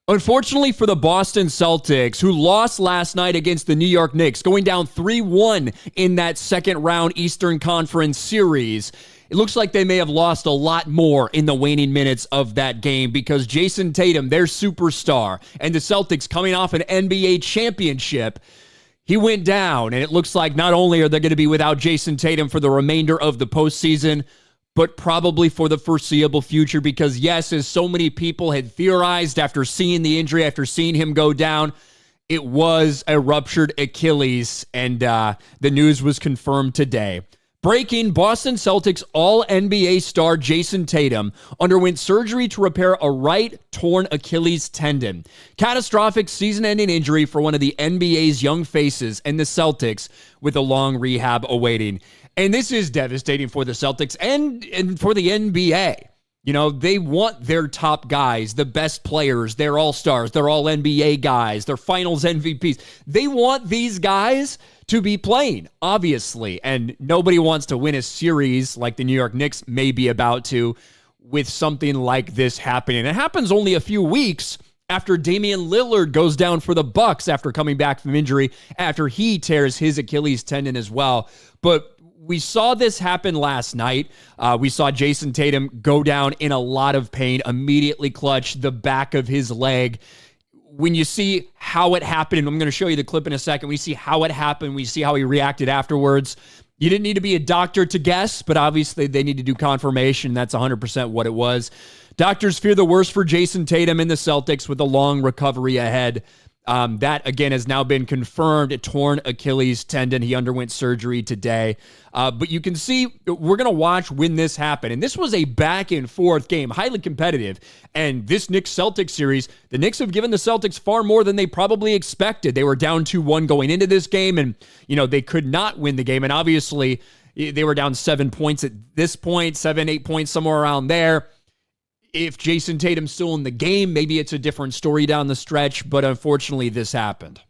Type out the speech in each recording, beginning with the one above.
Unfortunately for the Boston Celtics, who lost last night against the New York Knicks, going down 3-1 in that second round Eastern Conference series, it looks like they may have lost a lot more in the waning minutes of that game because Jayson Tatum, their superstar, and the Celtics coming off an NBA championship, he went down, and it looks like not only are they going to be without Jayson Tatum for the remainder of the postseason, but probably for the foreseeable future because, yes, as so many people had theorized after seeing the injury, after seeing him go down, it was a ruptured Achilles, and the news was confirmed today. Breaking, Boston Celtics All-NBA star Jayson Tatum underwent surgery to repair a right torn Achilles tendon. Catastrophic season-ending injury for one of the NBA's young faces and the Celtics with a long rehab awaiting. And this is devastating for the Celtics and for the NBA. You know, they want their top guys, the best players, their all-stars, their all-NBA guys, their finals MVPs. They want these guys to be playing, obviously. And nobody wants to win a series like the New York Knicks may be about to with something like this happening. It happens only a few weeks after Damian Lillard goes down for the Bucks after coming back from injury, after he tears his Achilles tendon as well. But we saw this happen last night. We saw Jayson Tatum go down in a lot of pain, immediately clutch the back of his leg. When you see how it happened, and I'm going to show you the clip in a second, we see how it happened, we see how he reacted afterwards. You didn't need to be a doctor to guess, but obviously they need to do confirmation. That's 100% what it was. Doctors fear the worst for Jayson Tatum and the Celtics with a long recovery ahead. That, again, has now been confirmed. A torn Achilles tendon. He underwent surgery today. But you can see we're going to watch when this happened. And this was a back-and-forth game, highly competitive. And this Knicks-Celtics series, the Knicks have given the Celtics far more than they probably expected. They were down 2-1 going into this game, and, you know, they could not win the game. And obviously, they were down 7 points at this point, 7, 8 points, somewhere around there. If Jayson Tatum's still in the game, maybe it's a different story down the stretch, but unfortunately this happened.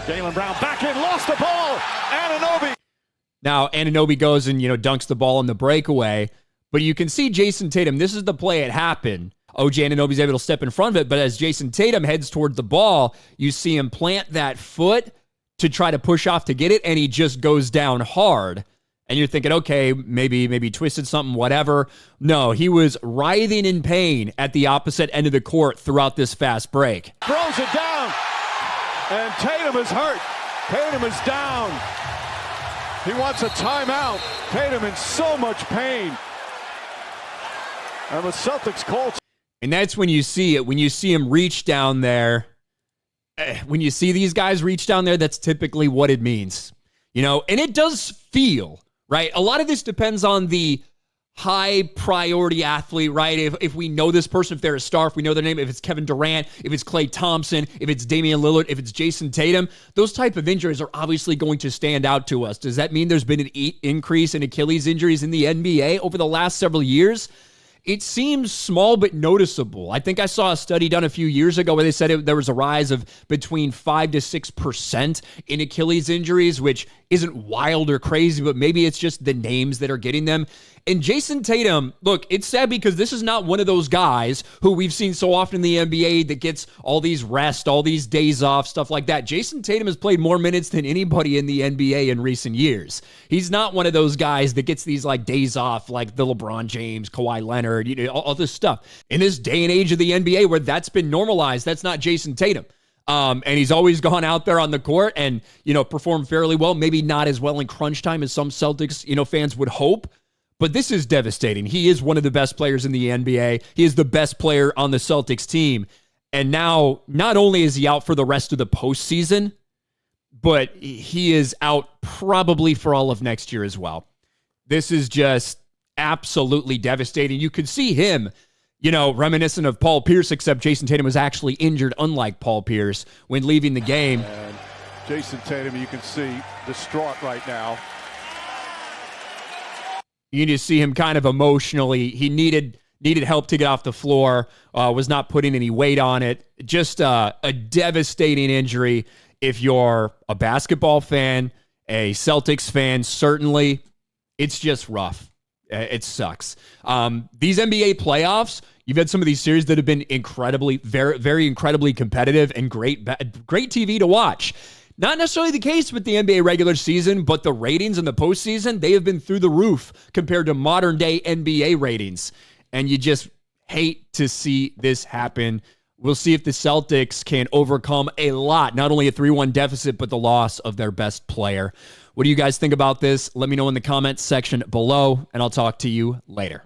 Jaylen Brown back in, lost the ball, Anunoby. Now, Anunoby goes and, dunks the ball in the breakaway, but you can see Jayson Tatum, this is the play it happened. OG Anunoby's able to step in front of it, but as Jayson Tatum heads toward the ball, you see him plant that foot to try to push off to get it, and he just goes down hard. And you're thinking, okay, maybe twisted something, whatever. No, he was writhing in pain at the opposite end of the court throughout this fast break. Throws it down, and Tatum is hurt. Tatum is down. He wants a timeout. Tatum in so much pain. And the Celtics call. And that's when you see it. When you see him reach down there, when you see these guys reach down there, that's typically what it means. And it does feel... right? A lot of this depends on the high priority athlete, right? If we know this person, if they're a star, if we know their name, if it's Kevin Durant, if it's Klay Thompson, if it's Damian Lillard, if it's Jayson Tatum, those type of injuries are obviously going to stand out to us. Does that mean there's been an increase in Achilles injuries in the NBA over the last several years? It seems small but noticeable. I think I saw a study done a few years ago where they said there was a rise of between 5 to 6% in Achilles injuries, which isn't wild or crazy, but maybe it's just the names that are getting them. And Jayson Tatum, look, it's sad because this is not one of those guys who we've seen so often in the NBA that gets all these rest, all these days off, stuff like that. Jayson Tatum has played more minutes than anybody in the NBA in recent years. He's not one of those guys that gets these like days off like the LeBron James, Kawhi Leonard, all this stuff. In this day and age of the NBA where that's been normalized, that's not Jayson Tatum. And he's always gone out there on the court and, performed fairly well, maybe not as well in crunch time as some Celtics, fans would hope. But this is devastating. He is one of the best players in the NBA. He is the best player on the Celtics team. And now, not only is he out for the rest of the postseason, but he is out probably for all of next year as well. This is just absolutely devastating. You could see him, reminiscent of Paul Pierce, except Jayson Tatum was actually injured, unlike Paul Pierce, when leaving the game. And Jayson Tatum, you can see, distraught right now. You need to see him kind of emotionally. He needed help to get off the floor, was not putting any weight on it. Just a devastating injury. If you're a basketball fan, a Celtics fan, certainly, it's just rough. It sucks. These NBA playoffs, You've had some of these series that have been incredibly, very, very incredibly competitive and great TV to watch. Not necessarily the case with the NBA regular season, but the ratings in the postseason, they have been through the roof compared to modern day NBA ratings. And you just hate to see this happen. We'll see if the Celtics can overcome a lot, not only a 3-1 deficit, but the loss of their best player. What do you guys think about this? Let me know in the comments section below, and I'll talk to you later.